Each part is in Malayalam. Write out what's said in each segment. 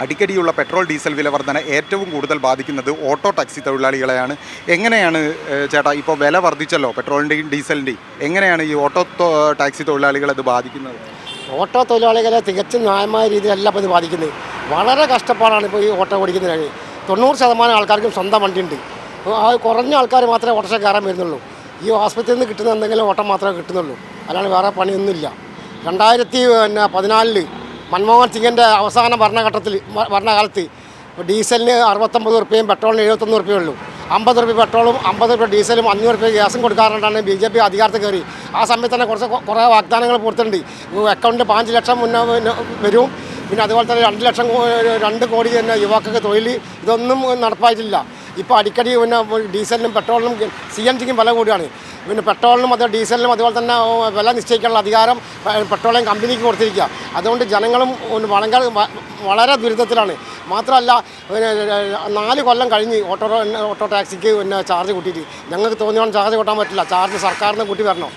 അടിക്കടിയുള്ള പെട്രോൾ ഡീസൽ വില വർധന ഏറ്റവും കൂടുതൽ ബാധിക്കുന്നത് ഓട്ടോ ടാക്സി തൊഴിലാളികളെയാണ്. എങ്ങനെയാണ് ചേട്ടാ ഇപ്പോൾ വില വർദ്ധിച്ചല്ലോ പെട്രോളിൻ്റെയും ഡീസലിൻ്റെയും, എങ്ങനെയാണ് ഈ ഓട്ടോ ടാക്സി തൊഴിലാളികളെ ഇത് ബാധിക്കുന്നത്? ഓട്ടോ തൊഴിലാളികളെ തികച്ചും ന്യായമായ രീതിയിലല്ല ഇപ്പോൾ ഇത് ബാധിക്കുന്നത്. വളരെ കഷ്ടപ്പാടാണ് ഇപ്പോൾ ഈ ഓട്ടോ ഓടിക്കുന്നതിന്. 90% ആൾക്കാർക്കും സ്വന്തം വണ്ടിയുണ്ട്. ആ കുറഞ്ഞ ആൾക്കാർ മാത്രമേ ഓട്ടോറിക്ഷ കയറാൻ വരുന്നുള്ളൂ. ഈ ആസ്പത്രിയിൽ നിന്ന് കിട്ടുന്ന എന്തെങ്കിലും ഓട്ടം മാത്രമേ കിട്ടുന്നുള്ളൂ, അല്ലാണ്ട് വേറെ പണിയൊന്നുമില്ല. 2014 മൻമോഹൻ സിംഗിൻ്റെ അവസാന ഭരണകാലത്ത് ഡീസലിന് 69 റുപ്യയും പെട്രോളിന് 71 റുപ്യേ ഉള്ളൂ. 50 റുപ്യ പെട്രോളും 50 റുപ്യ ഡീസലും 500 റുപ്യ ഗ്യാസും കൊടുക്കാറുണ്ടാണ് BJP അധികാരത്തിൽ കയറി. ആ സമയത്ത് തന്നെ കുറേ വാഗ്ദാനങ്ങൾ കൊടുത്തിട്ടുണ്ട്. അക്കൗണ്ടിൽ 5 ലക്ഷം മുന്നേ വരും. പിന്നെ അതുപോലെ തന്നെ 2 കോടി തന്നെ യുവാക്കൾക്ക് തൊഴിൽ. ഇതൊന്നും നടപ്പായിട്ടില്ല. ഇപ്പോൾ അടിക്കടി പിന്നെ ഡീസലിനും പെട്രോളിനും CNGക്കും വില കൂടിയാണ്. പിന്നെ പെട്രോളിനും ഡീസലിനും അതുപോലെ തന്നെ വില നിശ്ചയിക്കാനുള്ള അധികാരം പെട്രോളിയം കമ്പനിക്ക് കൊടുത്തിരിക്കുക. അതുകൊണ്ട് ജനങ്ങളും വളരെ ദുരിതത്തിലാണ്. മാത്രമല്ല 4 കൊല്ലം കഴിഞ്ഞ് ഓട്ടോ ടാക്സിക്ക് പിന്നെ ചാർജ് കൂട്ടിയിട്ട് ഞങ്ങൾക്ക് തോന്നിയോളം ചാർജ് കൂട്ടാൻ പറ്റില്ല. ചാർജ് സർക്കാരിന് കൂട്ടി വരണം.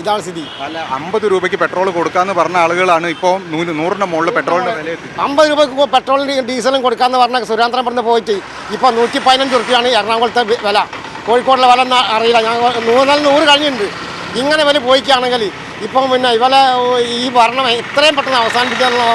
ഇതാണ് സ്ഥിതി. അല്ല, 50 രൂപയ്ക്ക് പെട്രോൾ കൊടുക്കാമെന്ന് പറഞ്ഞ ആളുകളാണ് ഇപ്പോൾ 100ന്റെ മുകളിൽ പെട്രോളിൻ്റെ വില. 50 രൂപയ്ക്ക് പെട്രോളിന് ഡീസലും കൊടുക്കാമെന്ന് പറഞ്ഞ സുരേന്ദ്രപുരത്ത് പോയിട്ട് ഇപ്പോൾ 115 റുപ്യാണ് എറണാകുളത്തെ വില. കോഴിക്കോടിലെ വില അറിയില്ല. ഞാൻ 100 കഴിഞ്ഞിട്ടുണ്ട്. ഇങ്ങനെ വില പോയിക്കുകയാണെങ്കിൽ ഇപ്പം പിന്നെ ഇവലെ ഈ ഭരണം എത്രയും പെട്ടെന്ന് അവസാനിപ്പിക്കാനുള്ള.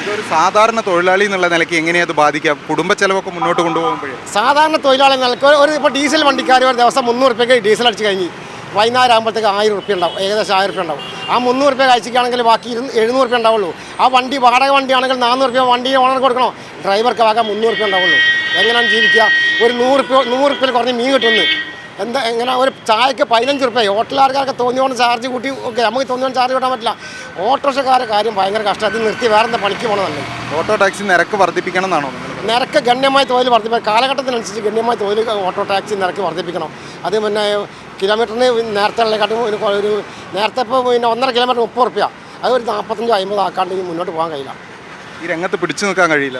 ഇതൊരു സാധാരണ തൊഴിലാളി എന്നുള്ള നിലയ്ക്ക് എങ്ങനെയാണ് അത് ബാധിക്കുക? കുടുംബ ചെലവൊക്കെ മുന്നോട്ട് കൊണ്ടുപോകുമ്പോഴേ സാധാരണ തൊഴിലാളി നിലയ്ക്ക് ഇപ്പോൾ ഡീസൽ വണ്ടിക്കാർ ഒരു ദിവസം 300 റുപ്യക്ക് ഡീസൽ അടിച്ച് കഴിഞ്ഞ് വൈകുന്നേരം ആകുമ്പോഴത്തേക്ക് 1000 റുപ്യ ഉണ്ടാവും, ഏകദേശം 1000 റുപ്യ ഉണ്ടാവും. ആ 300 റുപ്യ കഴിച്ചിട്ടാണെങ്കിൽ ബാക്കി 700 റുപ്യ ഉണ്ടാവുള്ളൂ. ആ വണ്ടി വാടക വണ്ടിയാണെങ്കിൽ 400 റുപ്യ വണ്ടി ഓണർ കൊടുക്കണം, ഡ്രൈവർക്ക് ആകെ 300 റുപ്യ ഉണ്ടാവുള്ളൂ. എങ്ങനെയാണ് ജീവിക്കുക? ഒരു 100 റുപ്യയിൽ കുറഞ്ഞ് മീൻ കിട്ടുന്നു. എങ്ങനെ ഒരു ചായക്ക് 15 റുപ്യ? ഹോട്ടലുകാർക്കൊക്കെ തോന്നിയോണ്ട് ചാർജ് കൂട്ടി. ഓക്കെ, നമുക്ക് തോന്നിയോണ്ട് ചാർജ് കൂട്ടാൻ പറ്റില്ല. ഓട്ടോറിക്ഷക്കാരുടെ കാര്യം ഭയങ്കര കഷ്ടത്തിൽ നിർത്തി വേറെ പണിക്ക് പോകണമെന്നല്ലേ. ഓട്ടോ ടാക്സി നിരക്ക് വർദ്ധിപ്പിക്കണം എന്നാണോ? നിരക്ക് ഗണ്യമായി തൊഴിൽ വർദ്ധിപ്പിക്കണം. കാലഘട്ടത്തിനനുസരിച്ച് ഗണ്യമായി തൊഴിൽ ഓട്ടോ ടാക്സി നിരക്ക് വർദ്ധിപ്പിക്കണം. അത് പിന്നെ കിലോമീറ്ററിന് നേരത്തെ ഉള്ളതിനെക്കാട്ടും നേരത്തെ ഇപ്പോൾ പിന്നെ 1.5 കിലോമീറ്റർ 30 റുപ്യ. അത് ഒരു 45-50 ആക്കാണ്ട് മുന്നോട്ട് പോകാൻ കഴിയില്ല. ഈ രംഗത്ത് പിടിച്ചു നിൽക്കാൻ കഴിയില്ല.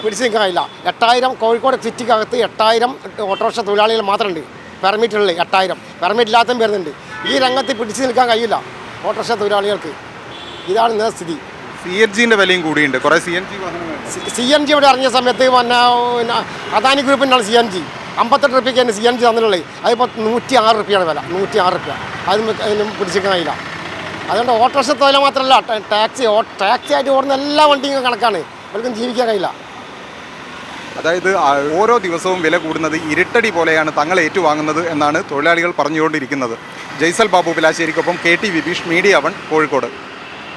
8000 കോഴിക്കോട് സിറ്റിക്കകത്ത് 8000 ഓട്ടോറിക്ഷ തൊഴിലാളികൾ മാത്രമുണ്ട്. പെർമിറ്റുള്ളത് 8000, പെർമിറ്റ് ഇല്ലാത്തതും വരുന്നുണ്ട്. ഈ രംഗത്ത് പിടിച്ചു നിൽക്കാൻ കഴിയില്ല ഓട്ടോറിക്ഷ തൊഴിലാളികൾക്ക്. ഇതാണ് ഇന്നത്തെ സ്ഥിതി. CNGൻ്റെ വിലയും കൂടിയുണ്ട്. കുറേ CNG ഇവിടെ ഇറങ്ങിയ സമയത്ത് പിന്നെ അദാനി ഗ്രൂപ്പിനാണ് CNG 58 റുപ്യക്ക് തന്നെ CNG തന്നിട്ടുള്ളത്. അതിപ്പോൾ 106 റുപ്യാണ് വില. 106 റുപ്യ അതിനും പിടിച്ചിരിക്കാൻ കഴിയില്ല. അതുകൊണ്ട് ഓട്ടോറിക്ഷ തൊഴിൽ മാത്രമല്ല, ടാക്സി ആയിട്ട് ഓടുന്ന എല്ലാ വണ്ടിയും കണക്കാണ്. അവർക്കും ജീവിക്കാൻ കഴിയില്ല. അതായത് ഓരോ ദിവസവും വില കൂടുന്നത് ഇരട്ടടി പോലെയാണ് തങ്ങൾ ഏറ്റുവാങ്ങുന്നത് എന്നാണ് തൊഴിലാളികൾ പറഞ്ഞുകൊണ്ടിരിക്കുന്നത്. ജയ്സൽ ബാബു പിലാശ്ശേരിക്കൊപ്പം KT വിബീഷ്, മീഡിയ 1, കോഴിക്കോട്.